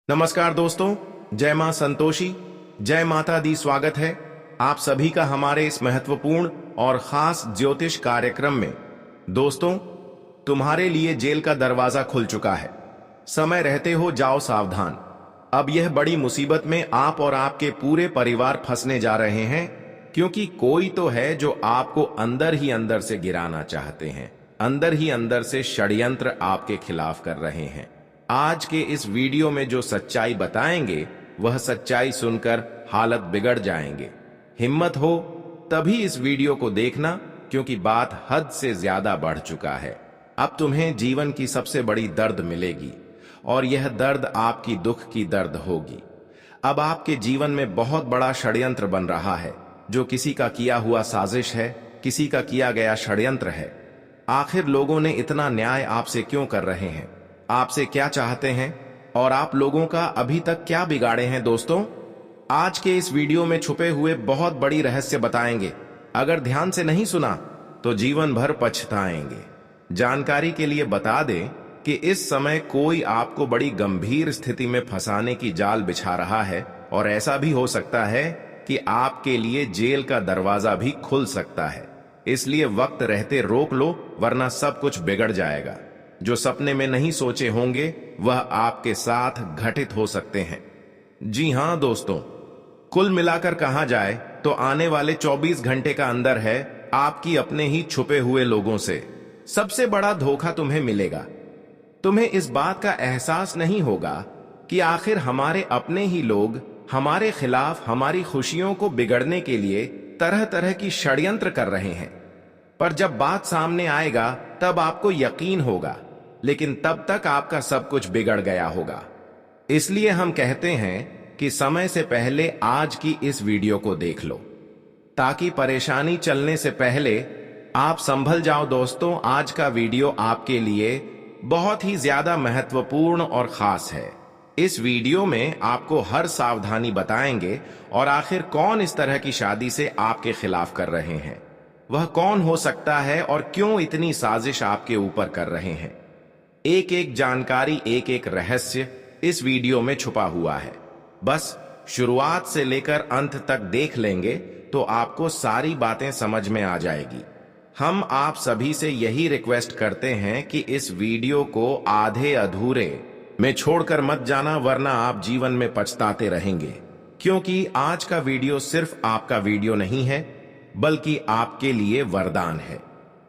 नमस्कार दोस्तों, जय मां संतोषी, जय माता दी। स्वागत है आप सभी का हमारे इस महत्वपूर्ण और खास ज्योतिष कार्यक्रम में। दोस्तों, तुम्हारे लिए जेल का दरवाजा खुल चुका है। समय रहते हो जाओ सावधान। अब यह बड़ी मुसीबत में आप और आपके पूरे परिवार फंसने जा रहे हैं, क्योंकि कोई तो है जो आपको अंदर ही अंदर से गिराना चाहते हैं, अंदर ही अंदर से षड्यंत्र आपके खिलाफ कर रहे हैं। आज के इस वीडियो में जो सच्चाई बताएंगे, वह सच्चाई सुनकर हालत बिगड़ जाएंगे। हिम्मत हो तभी इस वीडियो को देखना, क्योंकि बात हद से ज्यादा बढ़ चुका है। अब तुम्हें जीवन की सबसे बड़ी दर्द मिलेगी, और यह दर्द आपकी दुख की दर्द होगी। अब आपके जीवन में बहुत बड़ा षड्यंत्र बन रहा है, जो किसी का किया हुआ साजिश है, किसी का किया गया षड्यंत्र है। आखिर लोगों ने इतना न्याय आपसे क्यों कर रहे हैं, आपसे क्या चाहते हैं, और आप लोगों का अभी तक क्या बिगाड़े हैं? दोस्तों, आज के इस वीडियो में छुपे हुए बहुत बड़ी रहस्य बताएंगे। अगर ध्यान से नहीं सुना तो जीवन भर पछताएंगे। जानकारी के लिए बता दें कि इस समय कोई आपको बड़ी गंभीर स्थिति में फंसाने की जाल बिछा रहा है, और ऐसा भी हो सकता है कि आपके लिए जेल का दरवाजा भी खुल सकता है। इसलिए वक्त रहते रोक लो, वरना सब कुछ बिगड़ जाएगा। जो सपने में नहीं सोचे होंगे वह आपके साथ घटित हो सकते हैं। जी हां दोस्तों, कुल मिलाकर कहा जाए तो आने वाले 24 घंटे का अंदर है आपकी अपने ही छुपे हुए लोगों से सबसे बड़ा धोखा तुम्हें मिलेगा। तुम्हें इस बात का एहसास नहीं होगा कि आखिर हमारे अपने ही लोग हमारे खिलाफ हमारी खुशियों को बिगड़ने के लिए तरह तरह की षड्यंत्र कर रहे हैं। पर जब बात सामने आएगा तब आपको यकीन होगा, लेकिन तब तक आपका सब कुछ बिगड़ गया होगा। इसलिए हम कहते हैं कि समय से पहले आज की इस वीडियो को देख लो, ताकि परेशानी चलने से पहले आप संभल जाओ। दोस्तों, आज का वीडियो आपके लिए बहुत ही ज्यादा महत्वपूर्ण और खास है। इस वीडियो में आपको हर सावधानी बताएंगे, और आखिर कौन इस तरह की शादी से आपके खिलाफ कर रहे हैं, वह कौन हो सकता है, और क्यों इतनी साजिश आपके ऊपर कर रहे हैं। एक एक जानकारी, एक एक रहस्य इस वीडियो में छुपा हुआ है। बस शुरुआत से लेकर अंत तक देख लेंगे तो आपको सारी बातें समझ में आ जाएगी। हम आप सभी से यही रिक्वेस्ट करते हैं कि इस वीडियो को आधे अधूरे में छोड़कर मत जाना, वरना आप जीवन में पछताते रहेंगे। क्योंकि आज का वीडियो सिर्फ आपका वीडियो नहीं है, बल्कि आपके लिए वरदान है।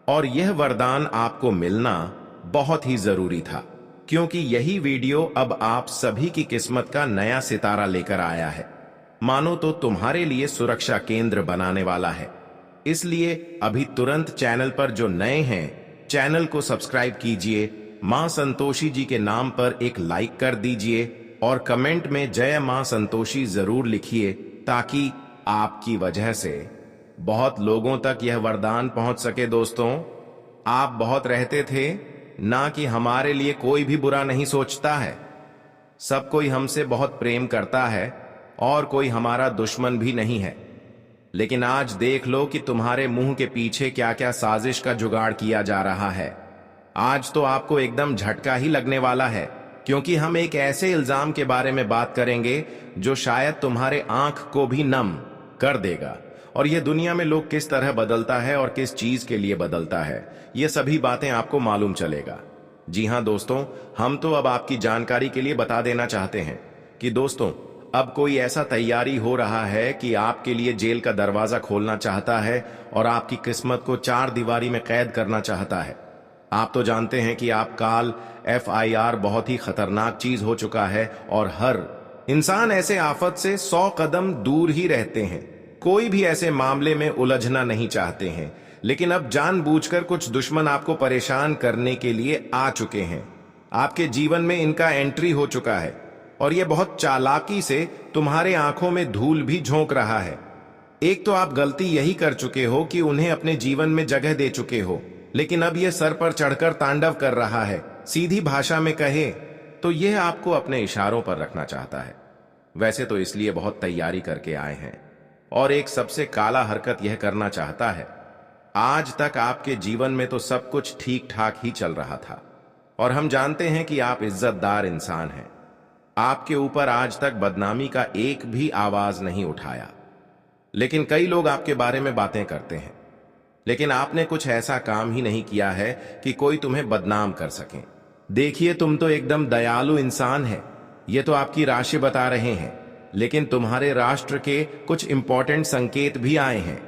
और यह वरदान आपको मिलना बहुत ही जरूरी था, क्योंकि यही वीडियो अब आप सभी की किस्मत का नया सितारा लेकर आया है। मानो तो तुम्हारे लिए सुरक्षा केंद्र बनाने वाला है। इसलिए अभी तुरंत चैनल पर जो नए हैं, चैनल को सब्सक्राइब कीजिए, मां संतोषी जी के नाम पर एक लाइक कर दीजिए, और कमेंट में जय मां संतोषी जरूर लिखिए, ताकि आपकी वजह से बहुत लोगों तक यह वरदान पहुंच सके। दोस्तों, आप बहुत रहते थे ना कि हमारे लिए कोई भी बुरा नहीं सोचता है। सब कोई हमसे बहुत प्रेम करता है, और कोई हमारा दुश्मन भी नहीं है। लेकिन आज देख लो कि तुम्हारे मुंह के पीछे क्या क्या साजिश का जुगाड़ किया जा रहा है। आज तो आपको एकदम झटका ही लगने वाला है, क्योंकि हम एक ऐसे इल्जाम के बारे में बात करेंगे जो शायद तुम्हारे आंख को भी नम कर देगा। और यह दुनिया में लोग किस तरह बदलता है और किस चीज के लिए बदलता है, ये सभी बातें आपको मालूम चलेगा। जी हां दोस्तों, हम तो अब आपकी जानकारी के लिए बता देना चाहते हैं कि दोस्तों, अब कोई ऐसा तैयारी हो रहा है कि आपके लिए जेल का दरवाजा खोलना चाहता है, और आपकी किस्मत को चार दीवारी में कैद करना चाहता है। आप तो जानते हैं कि आप काल FIR बहुत ही खतरनाक चीज हो चुका है, और हर इंसान ऐसे आफत से 100 कदम दूर ही रहते हैं। कोई भी ऐसे मामले में उलझना नहीं चाहते हैं, लेकिन अब जानबूझकर कुछ दुश्मन आपको परेशान करने के लिए आ चुके हैं। आपके जीवन में इनका एंट्री हो चुका है, और यह बहुत चालाकी से तुम्हारे आंखों में धूल भी झोंक रहा है। एक तो आप गलती यही कर चुके हो कि उन्हें अपने जीवन में जगह दे चुके हो, लेकिन अब यह सर पर चढ़कर तांडव कर रहा है। सीधी भाषा में कहे तो यह आपको अपने इशारों पर रखना चाहता है। वैसे तो इसलिए बहुत तैयारी करके आए हैं, और एक सबसे काला हरकत यह करना चाहता है। आज तक आपके जीवन में तो सब कुछ ठीक ठाक ही चल रहा था, और हम जानते हैं कि आप इज्जतदार इंसान हैं। आपके ऊपर आज तक बदनामी का एक भी आवाज नहीं उठाया। लेकिन कई लोग आपके बारे में बातें करते हैं, लेकिन आपने कुछ ऐसा काम ही नहीं किया है कि कोई तुम्हें बदनाम कर सके। देखिए, तुम तो एकदम दयालु इंसान है, ये तो आपकी राशि बता रहे हैं, लेकिन तुम्हारे राष्ट्र के कुछ इंपॉर्टेंट संकेत भी आए हैं।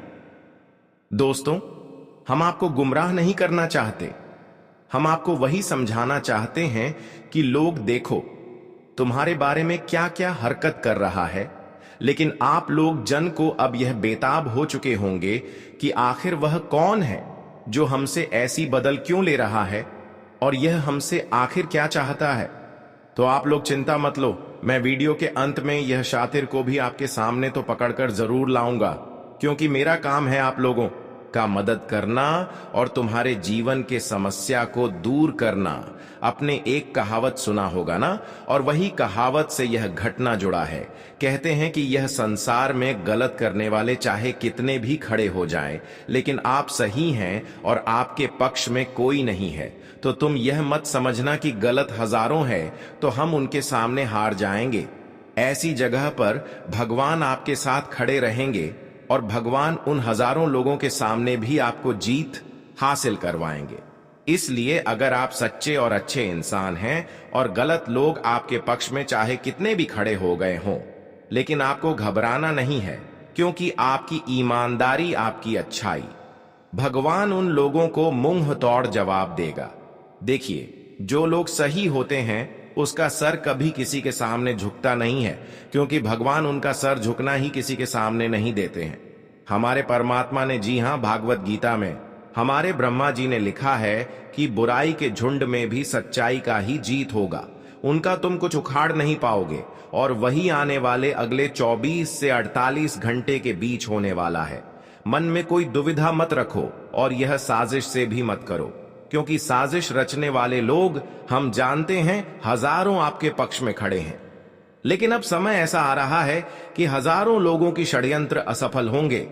दोस्तों, हम आपको गुमराह नहीं करना चाहते, हम आपको वही समझाना चाहते हैं कि लोग देखो तुम्हारे बारे में क्या क्या हरकत कर रहा है, लेकिन आप लोग जन को अब यह बेताब हो चुके होंगे कि आखिर वह कौन है जो हमसे ऐसी बदल क्यों ले रहा है और यह हमसे आखिर क्या चाहता है। तो आप लोग चिंता मत लो, मैं वीडियो के अंत में यह शातिर को भी आपके सामने तो पकड़कर जरूर लाऊंगा, क्योंकि मेरा काम है आप लोगों का मदद करना और तुम्हारे जीवन के समस्या को दूर करना। अपने एक कहावत सुना होगा ना, और वही कहावत से यह घटना जुड़ा है। कहते हैं कि यह संसार में गलत करने वाले चाहे कितने भी खड़े हो जाएं, लेकिन आप सही हैं और आपके पक्ष में कोई नहीं है। तो तुम यह मत समझना कि गलत हजारों है तो हम उनके सामने हार जाएंगे। ऐसी जगह पर भगवान आपके साथ खड़े रहेंगे और भगवान उन हजारों लोगों के सामने भी आपको जीत हासिल करवाएंगे। इसलिए अगर आप सच्चे और अच्छे इंसान हैं और गलत लोग आपके पक्ष में चाहे कितने भी खड़े हो गए हों, लेकिन आपको घबराना नहीं है, क्योंकि आपकी ईमानदारी, आपकी अच्छाई, भगवान उन लोगों को मुंह तोड़ जवाब देगा। देखिए, जो लोग सही होते हैं उसका सर कभी किसी के सामने झुकता नहीं है, क्योंकि भगवान उनका सर झुकना ही किसी के सामने नहीं देते हैं। हमारे परमात्मा ने, जी हां, भागवत गीता में हमारे ब्रह्मा जी ने लिखा है कि बुराई के झुंड में भी सच्चाई का ही जीत होगा, उनका तुम कुछ उखाड़ नहीं पाओगे, और वही आने वाले अगले 24 से 48 घंटे के बीच होने वाला है। मन में कोई दुविधा मत रखो और यह साजिश से भी मत करो, क्योंकि साजिश रचने वाले लोग हम जानते हैं हजारों आपके पक्ष में खड़े हैं। लेकिन अब समय ऐसा आ रहा है कि हजारों लोगों की षड्यंत्र असफल होंगे,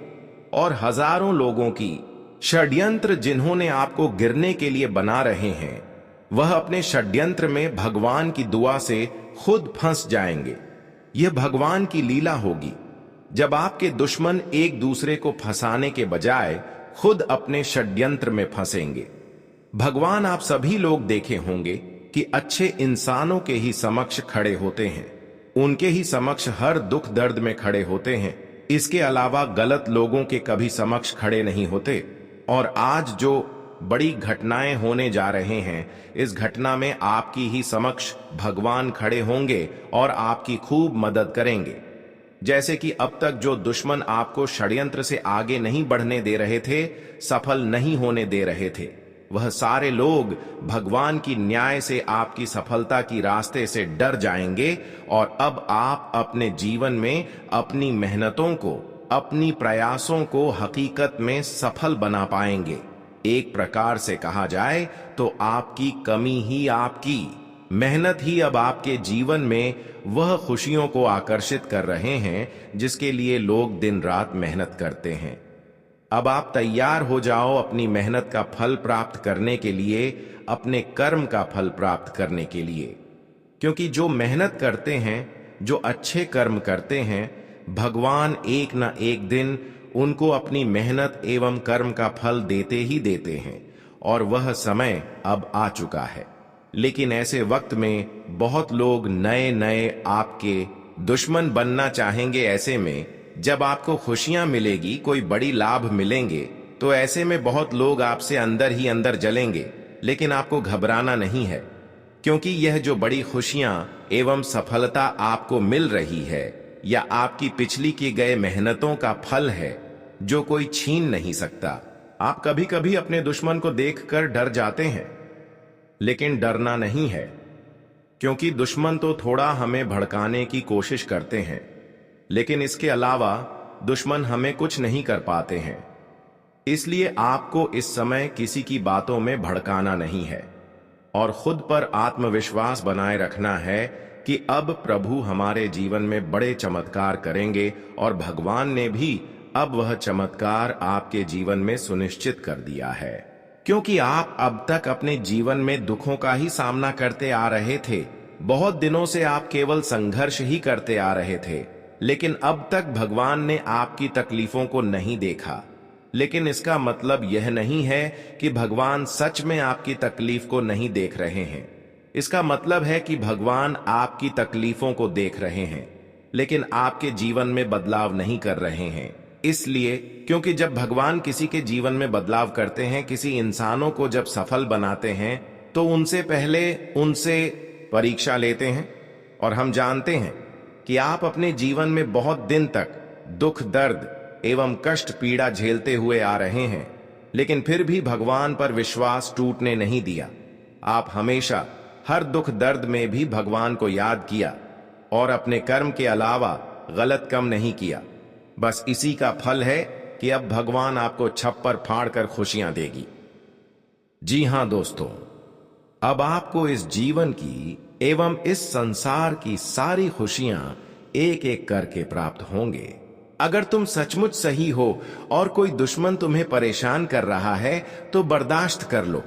और हजारों लोगों की षड्यंत्र जिन्होंने आपको गिरने के लिए बना रहे हैं, वह अपने षड्यंत्र में भगवान की दुआ से खुद फंस जाएंगे। यह भगवान की लीला होगी जब आपके दुश्मन एक दूसरे को फंसाने के बजाय खुद अपने षड्यंत्र में फंसेंगे। भगवान आप सभी लोग देखे होंगे कि अच्छे इंसानों के ही समक्ष खड़े होते हैं, उनके ही समक्ष हर दुख दर्द में खड़े होते हैं। इसके अलावा गलत लोगों के कभी समक्ष खड़े नहीं होते। और आज जो बड़ी घटनाएं होने जा रहे हैं, इस घटना में आपकी ही समक्ष भगवान खड़े होंगे और आपकी खूब मदद करेंगे। जैसे कि अब तक जो दुश्मन आपको षड्यंत्र से आगे नहीं बढ़ने दे रहे थे, सफल नहीं होने दे रहे थे, वह सारे लोग भगवान की न्याय से आपकी सफलता की रास्ते से डर जाएंगे, और अब आप अपने जीवन में अपनी मेहनतों को, अपनी प्रयासों को हकीकत में सफल बना पाएंगे। एक प्रकार से कहा जाए तो आपकी कमी ही, आपकी मेहनत ही अब आपके जीवन में वह खुशियों को आकर्षित कर रहे हैं जिसके लिए लोग दिन रात मेहनत करते हैं। अब आप तैयार हो जाओ अपनी मेहनत का फल प्राप्त करने के लिए, अपने कर्म का फल प्राप्त करने के लिए, क्योंकि जो मेहनत करते हैं, जो अच्छे कर्म करते हैं, भगवान एक न एक दिन उनको अपनी मेहनत एवं कर्म का फल देते ही देते हैं, और वह समय अब आ चुका है। लेकिन ऐसे वक्त में बहुत लोग नए नए आपके दुश्मन बनना चाहेंगे। ऐसे में जब आपको खुशियां मिलेगी, कोई बड़ी लाभ मिलेंगे, तो ऐसे में बहुत लोग आपसे अंदर ही अंदर जलेंगे। लेकिन आपको घबराना नहीं है, क्योंकि यह जो बड़ी खुशियां एवं सफलता आपको मिल रही है, या आपकी पिछली की गए मेहनतों का फल है जो कोई छीन नहीं सकता। आप कभी कभी अपने दुश्मन को देखकर डर जाते हैं, लेकिन डरना नहीं है, क्योंकि दुश्मन तो थोड़ा हमें भड़काने की कोशिश करते हैं, लेकिन इसके अलावा दुश्मन हमें कुछ नहीं कर पाते हैं। इसलिए आपको इस समय किसी की बातों में भड़काना नहीं है, और खुद पर आत्मविश्वास बनाए रखना है कि अब प्रभु हमारे जीवन में बड़े चमत्कार करेंगे, और भगवान ने भी अब वह चमत्कार आपके जीवन में सुनिश्चित कर दिया है। क्योंकि आप अब तक अपने जीवन में दुखों का ही सामना करते आ रहे थे, बहुत दिनों से आप केवल संघर्ष ही करते आ रहे थे, लेकिन अब तक भगवान ने आपकी तकलीफों को नहीं देखा। लेकिन इसका मतलब यह नहीं है कि भगवान सच में आपकी तकलीफ को नहीं देख रहे हैं। इसका मतलब है कि भगवान आपकी तकलीफों को देख रहे हैं, लेकिन आपके जीवन में बदलाव नहीं कर रहे हैं। इसलिए क्योंकि जब भगवान किसी के जीवन में बदलाव करते हैं, किसी इंसानों को जब सफल बनाते हैं, तो उनसे पहले उनसे परीक्षा लेते हैं। और हम जानते हैं कि आप अपने जीवन में बहुत दिन तक दुख, दर्द एवं कष्ट, पीड़ा झेलते हुए आ रहे हैं, लेकिन फिर भी भगवान पर विश्वास टूटने नहीं दिया। आप हमेशा हर दुख दर्द में भी भगवान को याद किया और अपने कर्म के अलावा गलत काम नहीं किया। बस इसी का फल है कि अब भगवान आपको छप्पर फाड़ कर खुशियां देगी। जी हां दोस्तों, अब आपको इस जीवन की एवं इस संसार की सारी खुशियां एक एक करके प्राप्त होंगे। अगर तुम सचमुच सही हो और कोई दुश्मन तुम्हें परेशान कर रहा है तो बर्दाश्त कर लो,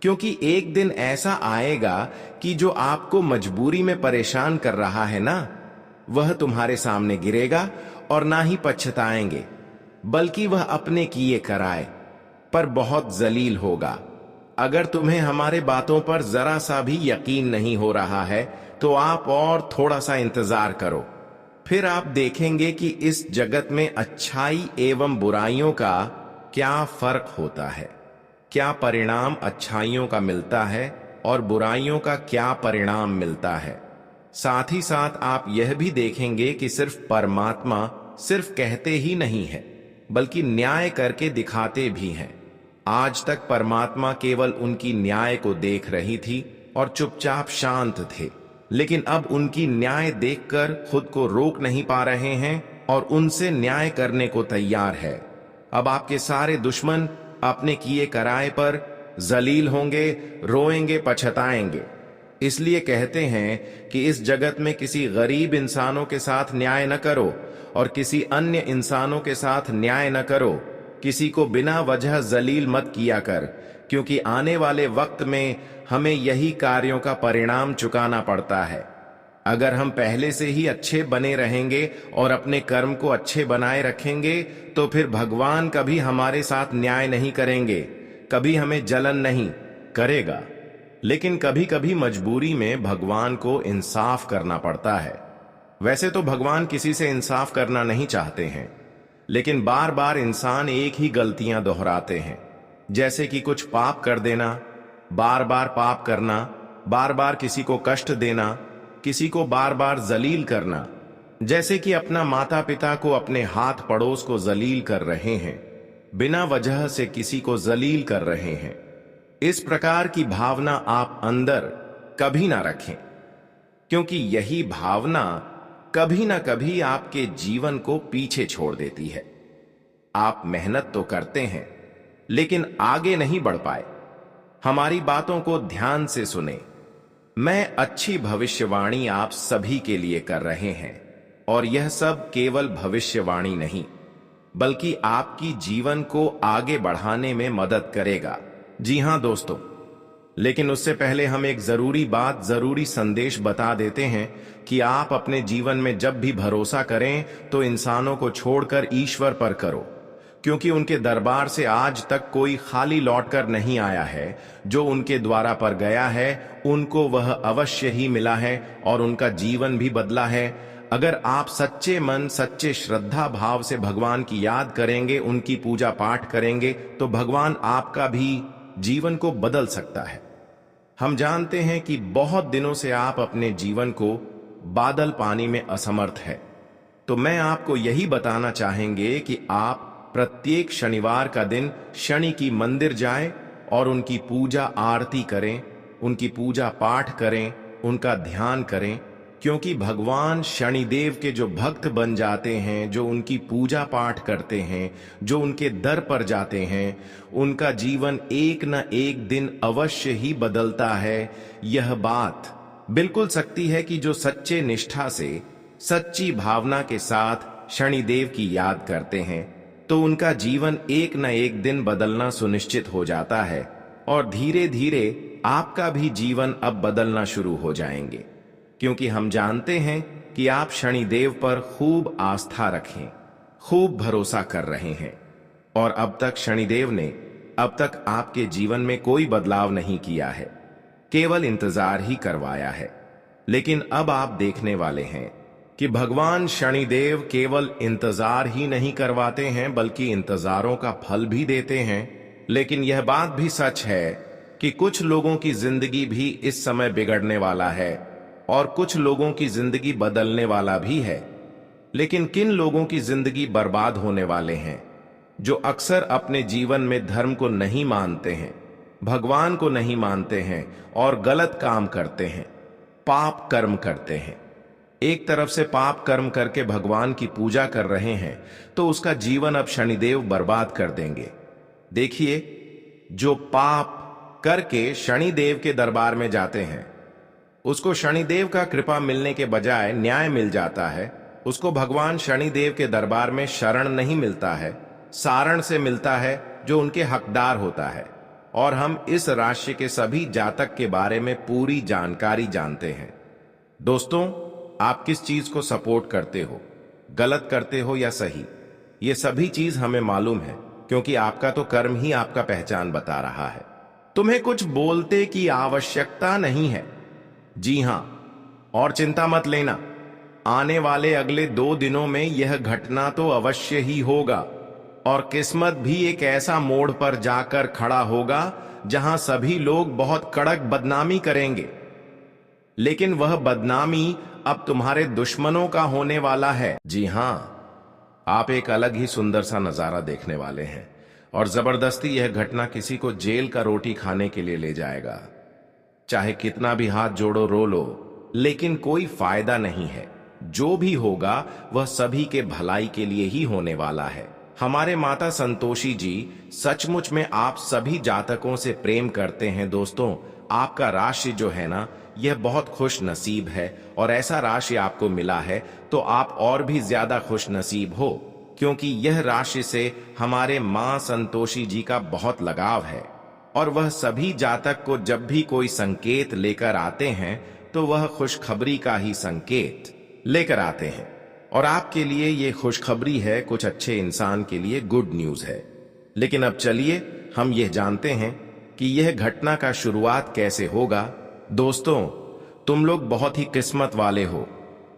क्योंकि एक दिन ऐसा आएगा कि जो आपको मजबूरी में परेशान कर रहा है ना, वह तुम्हारे सामने गिरेगा और ना ही पछताएंगे, बल्कि वह अपने किए कराए पर बहुत जलील होगा। अगर तुम्हें हमारे बातों पर जरा सा भी यकीन नहीं हो रहा है तो आप और थोड़ा सा इंतजार करो, फिर आप देखेंगे कि इस जगत में अच्छाई एवं बुराइयों का क्या फर्क होता है, क्या परिणाम अच्छाइयों का मिलता है और बुराइयों का क्या परिणाम मिलता है। साथ ही साथ आप यह भी देखेंगे कि सिर्फ परमात्मा सिर्फ कहते ही नहीं है, बल्कि न्याय करके दिखाते भी हैं। आज तक परमात्मा केवल उनकी न्याय को देख रही थी और चुपचाप शांत थे, लेकिन अब उनकी न्याय देखकर खुद को रोक नहीं पा रहे हैं और उनसे न्याय करने को तैयार है। अब आपके सारे दुश्मन अपने किए कराए पर जलील होंगे, रोएंगे, पछताएंगे। इसलिए कहते हैं कि इस जगत में किसी गरीब इंसानों के साथ न्याय न करो और किसी अन्य इंसानों के साथ न्याय न करो। किसी को बिना वजह जलील मत किया कर, क्योंकि आने वाले वक्त में हमें यही कार्यों का परिणाम चुकाना पड़ता है। अगर हम पहले से ही अच्छे बने रहेंगे और अपने कर्म को अच्छे बनाए रखेंगे तो फिर भगवान कभी हमारे साथ न्याय नहीं करेंगे, कभी हमें जलन नहीं करेगा। लेकिन कभी कभी मजबूरी में भगवान को इंसाफ करना पड़ता है। वैसे तो भगवान किसी से इंसाफ करना नहीं चाहते हैं, लेकिन बार बार इंसान एक ही गलतियां दोहराते हैं, जैसे कि कुछ पाप कर देना, बार बार पाप करना, बार बार किसी को कष्ट देना, किसी को बार बार जलील करना, जैसे कि अपना माता पिता को, अपने हाथ पड़ोस को जलील कर रहे हैं, बिना वजह से किसी को जलील कर रहे हैं। इस प्रकार की भावना आप अंदर कभी ना रखें, क्योंकि यही भावना कभी ना कभी आपके जीवन को पीछे छोड़ देती है। आप मेहनत तो करते हैं, लेकिन आगे नहीं बढ़ पाए। हमारी बातों को ध्यान से सुने। मैं अच्छी भविष्यवाणी आप सभी के लिए कर रहे हैं, और यह सब केवल भविष्यवाणी नहीं, बल्कि आपकी जीवन को आगे बढ़ाने में मदद करेगा। जी हां दोस्तों, लेकिन उससे पहले हम एक जरूरी बात, जरूरी संदेश बता देते हैं कि आप अपने जीवन में जब भी भरोसा करें तो इंसानों को छोड़कर ईश्वर पर करो, क्योंकि उनके दरबार से आज तक कोई खाली लौटकर नहीं आया है। जो उनके द्वारा पर गया है उनको वह अवश्य ही मिला है और उनका जीवन भी बदला है। अगर आप सच्चे मन, सच्चे श्रद्धा भाव से भगवान की याद करेंगे, उनकी पूजा पाठ करेंगे, तो भगवान आपका भी जीवन को बदल सकता है। हम जानते हैं कि बहुत दिनों से आप अपने जीवन को बादल पानी में असमर्थ है, तो मैं आपको यही बताना चाहेंगे कि आप प्रत्येक शनिवार का दिन शनि की मंदिर जाएं और उनकी पूजा आरती करें, उनकी पूजा पाठ करें, उनका ध्यान करें, क्योंकि भगवान शनिदेव के जो भक्त बन जाते हैं, जो उनकी पूजा पाठ करते हैं, जो उनके दर पर जाते हैं, उनका जीवन एक न एक दिन अवश्य ही बदलता है। यह बात बिल्कुल सच्ची है कि जो सच्चे निष्ठा से, सच्ची भावना के साथ शनिदेव की याद करते हैं, तो उनका जीवन एक न एक दिन बदलना सुनिश्चित हो जाता है और धीरे धीरे आपका भी जीवन अब बदलना शुरू हो जाएंगे। क्योंकि हम जानते हैं कि आप शनिदेव पर खूब आस्था रखें, खूब भरोसा कर रहे हैं। और अब तक शनिदेव ने अब तक आपके जीवन में कोई बदलाव नहीं किया है, केवल इंतजार ही करवाया है। लेकिन अब आप देखने वाले हैं कि भगवान शनिदेव केवल इंतजार ही नहीं करवाते हैं, बल्कि इंतजारों का फल भी देते हैं। लेकिन यह बात भी सच है कि कुछ लोगों की जिंदगी भी इस समय बिगड़ने वाला है और कुछ लोगों की जिंदगी बदलने वाला भी है। लेकिन किन लोगों की जिंदगी बर्बाद होने वाले हैं? जो अक्सर अपने जीवन में धर्म को नहीं मानते हैं, भगवान को नहीं मानते हैं और गलत काम करते हैं, पाप कर्म करते हैं। एक तरफ से पाप कर्म करके भगवान की पूजा कर रहे हैं तो उसका जीवन अब शनिदेव बर्बाद कर देंगे। देखिए, जो पाप करके शनिदेव के दरबार में जाते हैं उसको शनिदेव का कृपा मिलने के बजाय न्याय मिल जाता है। उसको भगवान शनिदेव के दरबार में शरण नहीं मिलता है, सारण से मिलता है जो उनके हकदार होता है। और हम इस राशि के सभी जातक के बारे में पूरी जानकारी जानते हैं। दोस्तों, आप किस चीज को सपोर्ट करते हो, गलत करते हो या सही, ये सभी चीज हमें मालूम है, क्योंकि आपका तो कर्म ही आपका पहचान बता रहा है। तुम्हें कुछ बोलते की आवश्यकता नहीं है। जी हां, और चिंता मत लेना, आने वाले अगले 2 दिनों में यह घटना तो अवश्य ही होगा और किस्मत भी एक ऐसा मोड़ पर जाकर खड़ा होगा जहां सभी लोग बहुत कड़क बदनामी करेंगे। लेकिन वह बदनामी अब तुम्हारे दुश्मनों का होने वाला है। जी हां, आप एक अलग ही सुंदर सा नजारा देखने वाले हैं और जबरदस्ती यह घटना किसी को जेल का रोटी खाने के लिए ले जाएगा। चाहे कितना भी हाथ जोड़ो रो लो, लेकिन कोई फायदा नहीं है। जो भी होगा वह सभी के भलाई के लिए ही होने वाला है। हमारे माता संतोषी जी सचमुच में आप सभी जातकों से प्रेम करते हैं। दोस्तों, आपका राशि जो है ना, यह बहुत खुश नसीब है और ऐसा राशि आपको मिला है तो आप और भी ज्यादा खुश नसीब हो, क्योंकि यह राशि से हमारे मां संतोषी जी का बहुत लगाव है और वह सभी जातक को जब भी कोई संकेत लेकर आते हैं तो वह खुशखबरी का ही संकेत लेकर आते हैं। और आपके लिए ये खुशखबरी है, कुछ अच्छे इंसान के लिए गुड न्यूज है। लेकिन अब चलिए हम यह जानते हैं कि यह घटना का शुरुआत कैसे होगा। दोस्तों, तुम लोग बहुत ही किस्मत वाले हो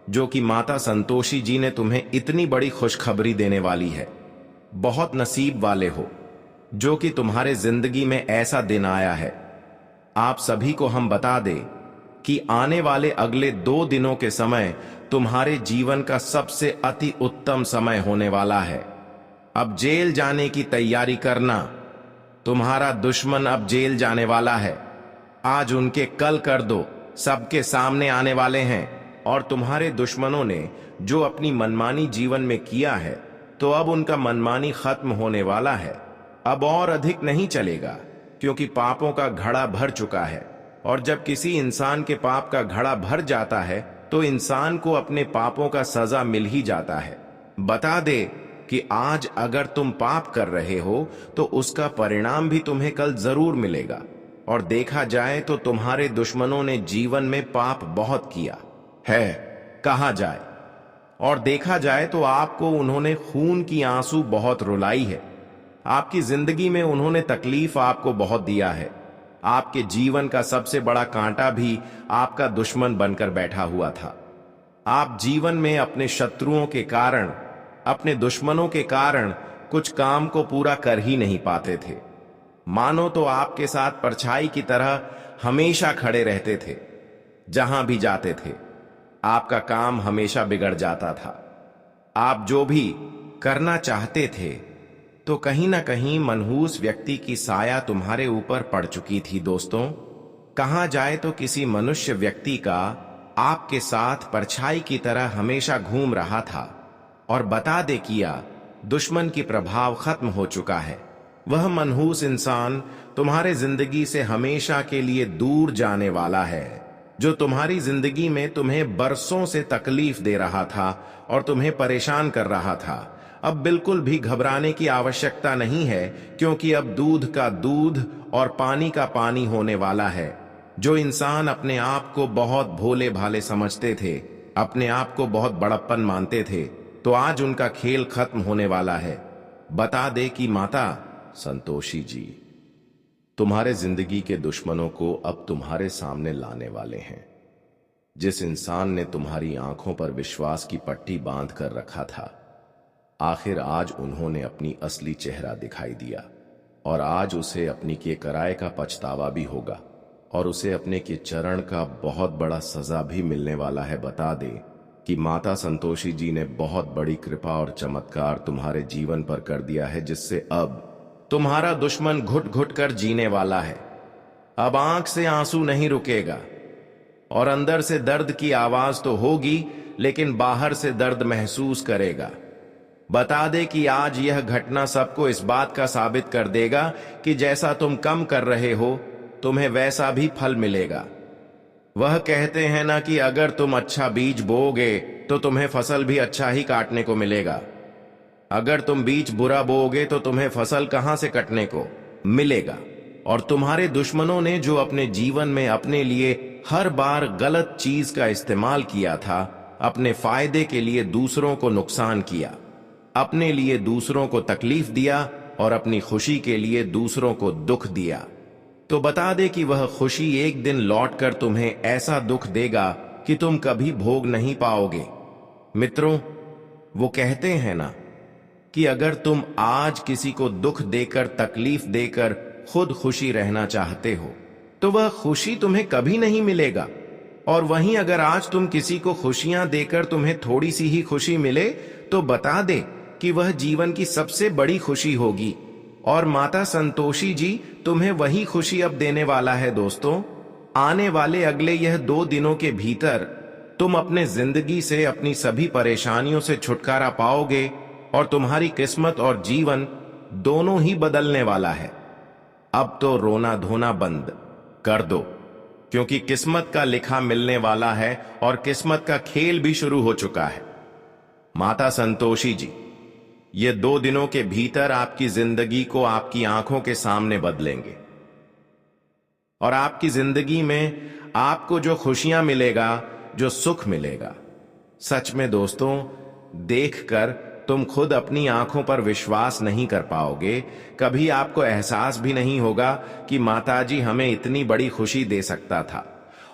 जो कि माता संतोषी जी ने तुम्हें इतनी बड़ी खुशखबरी देने वाली है। बहुत नसीब वाले हो जो कि तुम्हारे जिंदगी में ऐसा दिन आया है। आप सभी को हम बता दें कि आने वाले अगले 2 दिनों के समय तुम्हारे जीवन का सबसे अति उत्तम समय होने वाला है। अब जेल जाने की तैयारी करना। तुम्हारा दुश्मन अब जेल जाने वाला है। आज उनके कल कर दो सबके सामने आने वाले हैं। और तुम्हारे दुश्मनों ने जो अपनी मनमानी जीवन में किया है तो अब उनका मनमानी खत्म होने वाला है। अब और अधिक नहीं चलेगा, क्योंकि पापों का घड़ा भर चुका है। और जब किसी इंसान के पाप का घड़ा भर जाता है तो इंसान को अपने पापों का सजा मिल ही जाता है। बता दे कि आज अगर तुम पाप कर रहे हो तो उसका परिणाम भी तुम्हें कल जरूर मिलेगा। और देखा जाए तो तुम्हारे दुश्मनों ने जीवन में पाप बहुत किया है, कहा जाए। और देखा जाए तो आपको उन्होंने खून की आंसू बहुत रुलाई है। आपकी जिंदगी में उन्होंने तकलीफ आपको बहुत दिया है। आपके जीवन का सबसे बड़ा कांटा भी आपका दुश्मन बनकर बैठा हुआ था। आप जीवन में अपने शत्रुओं के कारण, अपने दुश्मनों के कारण कुछ काम को पूरा कर ही नहीं पाते थे। मानो तो आपके साथ परछाई की तरह हमेशा खड़े रहते थे। जहां भी जाते थे आपका काम हमेशा बिगड़ जाता था। आप जो भी करना चाहते थे तो कहीं ना कहीं मनहूस व्यक्ति की साया तुम्हारे ऊपर पड़ चुकी थी। दोस्तों, कहा जाए तो किसी मनुष्य व्यक्ति का आपके साथ परछाई की तरह हमेशा घूम रहा था। और बता दे किया दुश्मन की प्रभाव खत्म हो चुका है। वह मनहूस इंसान तुम्हारे जिंदगी से हमेशा के लिए दूर जाने वाला है। जो तुम्हारी जिंदगी में तुम्हें बरसों से तकलीफ दे रहा था और तुम्हें परेशान कर रहा था, अब बिल्कुल भी घबराने की आवश्यकता नहीं है, क्योंकि अब दूध का दूध और पानी का पानी होने वाला है। जो इंसान अपने आप को बहुत भोले भाले समझते थे, अपने आप को बहुत बड़प्पन मानते थे, तो आज उनका खेल खत्म होने वाला है। बता दे कि माता संतोषी जी तुम्हारे जिंदगी के दुश्मनों को अब तुम्हारे सामने लाने वाले हैं। जिस इंसान ने तुम्हारी आंखों पर विश्वास की पट्टी बांध कर रखा था, आखिर आज उन्होंने अपनी असली चेहरा दिखाई दिया, और आज उसे अपनी किए कराए का पछतावा भी होगा, और उसे अपने के चरण का बहुत बड़ा सजा भी मिलने वाला है। बता दे कि माता संतोषी जी ने बहुत बड़ी कृपा और चमत्कार तुम्हारे जीवन पर कर दिया है, जिससे अब तुम्हारा दुश्मन घुट घुट कर जीने वाला है। अब आंख से आंसू नहीं रुकेगा, और अंदर से दर्द की आवाज तो होगी, लेकिन बाहर से दर्द महसूस करेगा। बता दे कि आज यह घटना सबको इस बात का साबित कर देगा कि जैसा तुम कम कर रहे हो, तुम्हें वैसा भी फल मिलेगा। वह कहते हैं ना कि अगर तुम अच्छा बीज बोओगे तो तुम्हें फसल भी अच्छा ही काटने को मिलेगा। अगर तुम बीज बुरा बोओगे तो तुम्हें फसल कहां से कटने को मिलेगा। और तुम्हारे दुश्मनों ने जो अपने जीवन में अपने लिए हर बार गलत चीज का इस्तेमाल किया था, अपने फायदे के लिए दूसरों को नुकसान किया, अपने लिए दूसरों को तकलीफ दिया, और अपनी खुशी के लिए दूसरों को दुख दिया, तो बता दे कि वह खुशी एक दिन लौटकर तुम्हें ऐसा दुख देगा कि तुम कभी भोग नहीं पाओगे। मित्रों, वो कहते हैं ना कि अगर तुम आज किसी को दुख देकर, तकलीफ देकर खुद खुशी रहना चाहते हो, तो वह खुशी तुम्हें कभी नहीं मिलेगा। और वहीं अगर आज तुम किसी को खुशियां देकर तुम्हें थोड़ी सी ही खुशी मिले, तो बता दे कि वह जीवन की सबसे बड़ी खुशी होगी। और माता संतोषी जी तुम्हें वही खुशी अब देने वाला है। दोस्तों, आने वाले अगले यह 2 दिनों के भीतर तुम अपने जिंदगी से, अपनी सभी परेशानियों से छुटकारा पाओगे, और तुम्हारी किस्मत और जीवन दोनों ही बदलने वाला है। अब तो रोना धोना बंद कर दो, क्योंकि किस्मत का लिखा मिलने वाला है, और किस्मत का खेल भी शुरू हो चुका है। माता संतोषी जी ये 2 दिनों के भीतर आपकी जिंदगी को आपकी आंखों के सामने बदलेंगे, और आपकी जिंदगी में आपको जो खुशियां मिलेगा, जो सुख मिलेगा, सच में दोस्तों देखकर तुम खुद अपनी आंखों पर विश्वास नहीं कर पाओगे। कभी आपको एहसास भी नहीं होगा कि माताजी हमें इतनी बड़ी खुशी दे सकता था,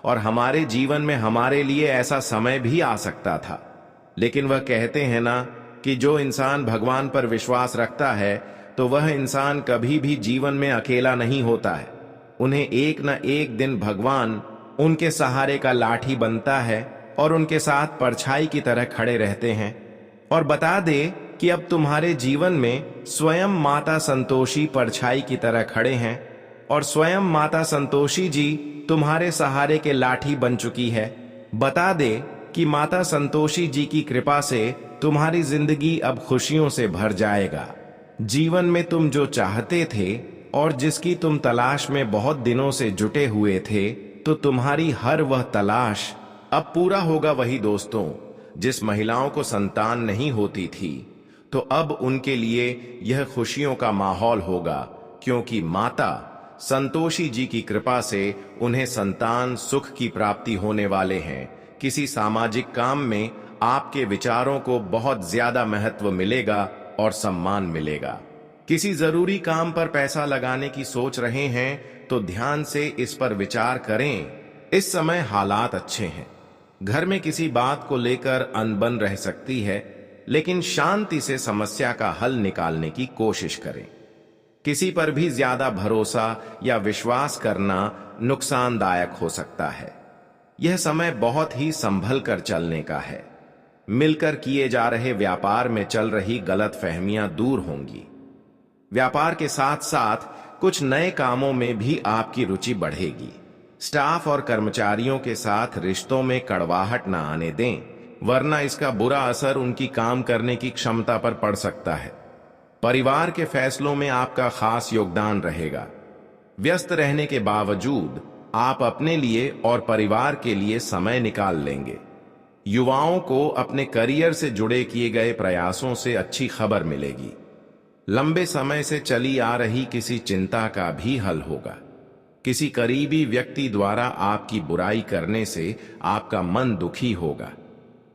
और हमारे जीवन में हमारे लिए ऐसा समय भी आ सकता था। लेकिन वह कहते हैं ना कि जो इंसान भगवान पर विश्वास रखता है, तो वह इंसान कभी भी जीवन में अकेला नहीं होता है। उन्हें एक न एक दिन भगवान उनके सहारे का लाठी बनता है, और उनके साथ परछाई की तरह खड़े रहते हैं। और बता दे कि अब तुम्हारे जीवन में स्वयं माता संतोषी परछाई की तरह खड़े हैं, और स्वयं माता संतोषी जी तुम्हारे सहारे के लाठी बन चुकी है। बता दे कि माता संतोषी जी की कृपा से तुम्हारी जिंदगी अब खुशियों से भर जाएगा। जीवन में तुम जो चाहते थे, और जिसकी तुम तलाश में बहुत दिनों से जुटे हुए थे, तो तुम्हारी हर वह तलाश अब पूरा होगा। वही दोस्तों, जिस महिलाओं को संतान नहीं होती थी, तो अब उनके लिए यह खुशियों का माहौल होगा, क्योंकि माता संतोषी जी की कृपा से उन्हें संतान सुख की प्राप्ति होने वाले हैं। किसी सामाजिक काम में आपके विचारों को बहुत ज्यादा महत्व मिलेगा और सम्मान मिलेगा। किसी जरूरी काम पर पैसा लगाने की सोच रहे हैं, तो ध्यान से इस पर विचार करें। इस समय हालात अच्छे हैं। घर में किसी बात को लेकर अनबन रह सकती है, लेकिन शांति से समस्या का हल निकालने की कोशिश करें। किसी पर भी ज्यादा भरोसा या विश्वास करना नुकसानदायक हो सकता है। यह समय बहुत ही संभल कर चलने का है। मिलकर किए जा रहे व्यापार में चल रही गलतफहमियां दूर होंगी। व्यापार के साथ साथ कुछ नए कामों में भी आपकी रुचि बढ़ेगी। स्टाफ और कर्मचारियों के साथ रिश्तों में कड़वाहट न आने दें, वरना इसका बुरा असर उनकी काम करने की क्षमता पर पड़ सकता है। परिवार के फैसलों में आपका खास योगदान रहेगा। व्यस्त रहने के बावजूद आप अपने लिए और परिवार के लिए समय निकाल लेंगे। युवाओं को अपने करियर से जुड़े किए गए प्रयासों से अच्छी खबर मिलेगी। लंबे समय से चली आ रही किसी चिंता का भी हल होगा। किसी करीबी व्यक्ति द्वारा आपकी बुराई करने से आपका मन दुखी होगा।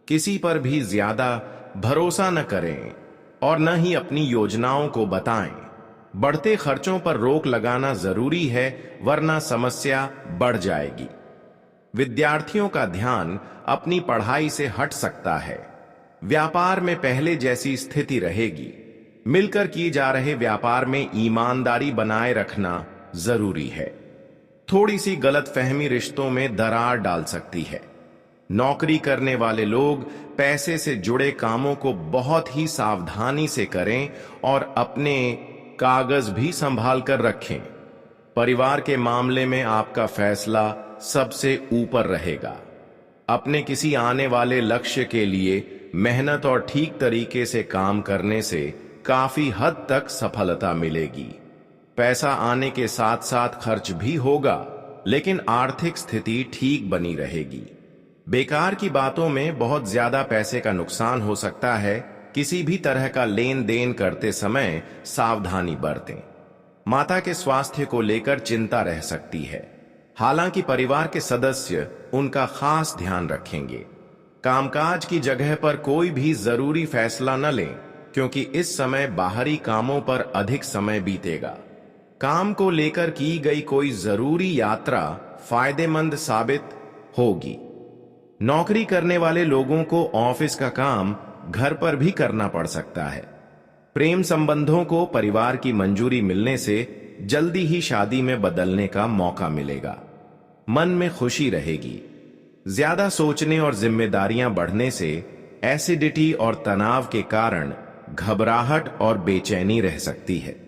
किसी पर भी ज्यादा भरोसा न करें और न ही अपनी योजनाओं को बताएं। बढ़ते खर्चों पर रोक लगाना जरूरी है, वरना समस्या बढ़ जाएगी। विद्यार्थियों का ध्यान अपनी पढ़ाई से हट सकता है। व्यापार में पहले जैसी स्थिति रहेगी। मिलकर किए जा रहे व्यापार में ईमानदारी बनाए रखना जरूरी है। थोड़ी सी गलतफहमी रिश्तों में दरार डाल सकती है। नौकरी करने वाले लोग पैसे से जुड़े कामों को बहुत ही सावधानी से करें और अपने कागज भी संभाल कर रखें। परिवार के मामले में आपका फैसला सबसे ऊपर रहेगा। अपने किसी आने वाले लक्ष्य के लिए मेहनत और ठीक तरीके से काम करने से काफी हद तक सफलता मिलेगी। पैसा आने के साथ साथ खर्च भी होगा, लेकिन आर्थिक स्थिति ठीक बनी रहेगी। बेकार की बातों में बहुत ज्यादा पैसे का नुकसान हो सकता है। किसी भी तरह का लेन देन करते समय सावधानी बरतें। माता के स्वास्थ्य को लेकर चिंता रह सकती है, हालांकि परिवार के सदस्य उनका खास ध्यान रखेंगे। कामकाज की जगह पर कोई भी जरूरी फैसला न लें, क्योंकि इस समय बाहरी कामों पर अधिक समय बीतेगा। काम को लेकर की गई कोई जरूरी यात्रा फायदेमंद साबित होगी। नौकरी करने वाले लोगों को ऑफिस का काम घर पर भी करना पड़ सकता है। प्रेम संबंधों को परिवार की मंजूरी मिलने से जल्दी ही शादी में बदलने का मौका मिलेगा। मन में खुशी रहेगी। ज्यादा सोचने और जिम्मेदारियां बढ़ने से एसिडिटी और तनाव के कारण घबराहट और बेचैनी रह सकती है।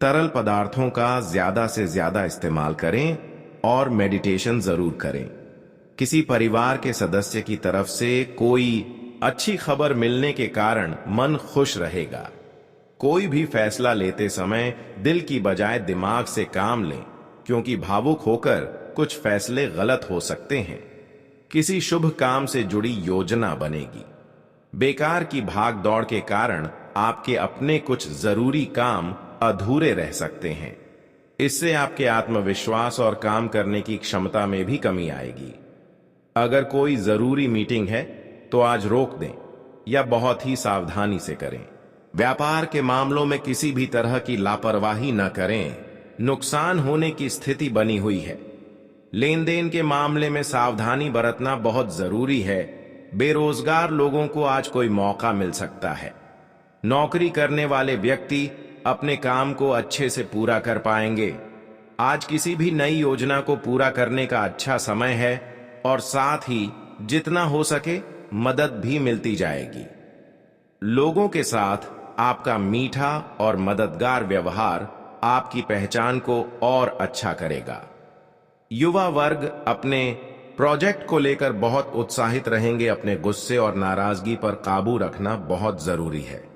तरल पदार्थों का ज्यादा से ज्यादा इस्तेमाल करें और मेडिटेशन जरूर करें। किसी परिवार के सदस्य की तरफ से कोई अच्छी खबर मिलने के कारण मन खुश रहेगा। कोई भी फैसला लेते समय दिल की बजाय दिमाग से काम लें, क्योंकि भावुक होकर कुछ फैसले गलत हो सकते हैं। किसी शुभ काम से जुड़ी योजना बनेगी। बेकार की भाग दौड़ के कारण आपके अपने कुछ जरूरी काम अधूरे रह सकते हैं। इससे आपके आत्मविश्वास और काम करने की क्षमता में भी कमी आएगी। अगर कोई जरूरी मीटिंग है तो आज रोक दें या बहुत ही सावधानी से करें। व्यापार के मामलों में किसी भी तरह की लापरवाही न करें, नुकसान होने की स्थिति बनी हुई है। लेन देन के मामले में सावधानी बरतना बहुत जरूरी है। बेरोजगार लोगों को आज कोई मौका मिल सकता है। नौकरी करने वाले व्यक्ति अपने काम को अच्छे से पूरा कर पाएंगे। आज किसी भी नई योजना को पूरा करने का अच्छा समय है और साथ ही जितना हो सके मदद भी मिलती जाएगी। लोगों के साथ आपका मीठा और मददगार व्यवहार आपकी पहचान को और अच्छा करेगा। युवा वर्ग अपने प्रोजेक्ट को लेकर बहुत उत्साहित रहेंगे। अपने गुस्से और नाराजगी पर काबू रखना बहुत जरूरी है।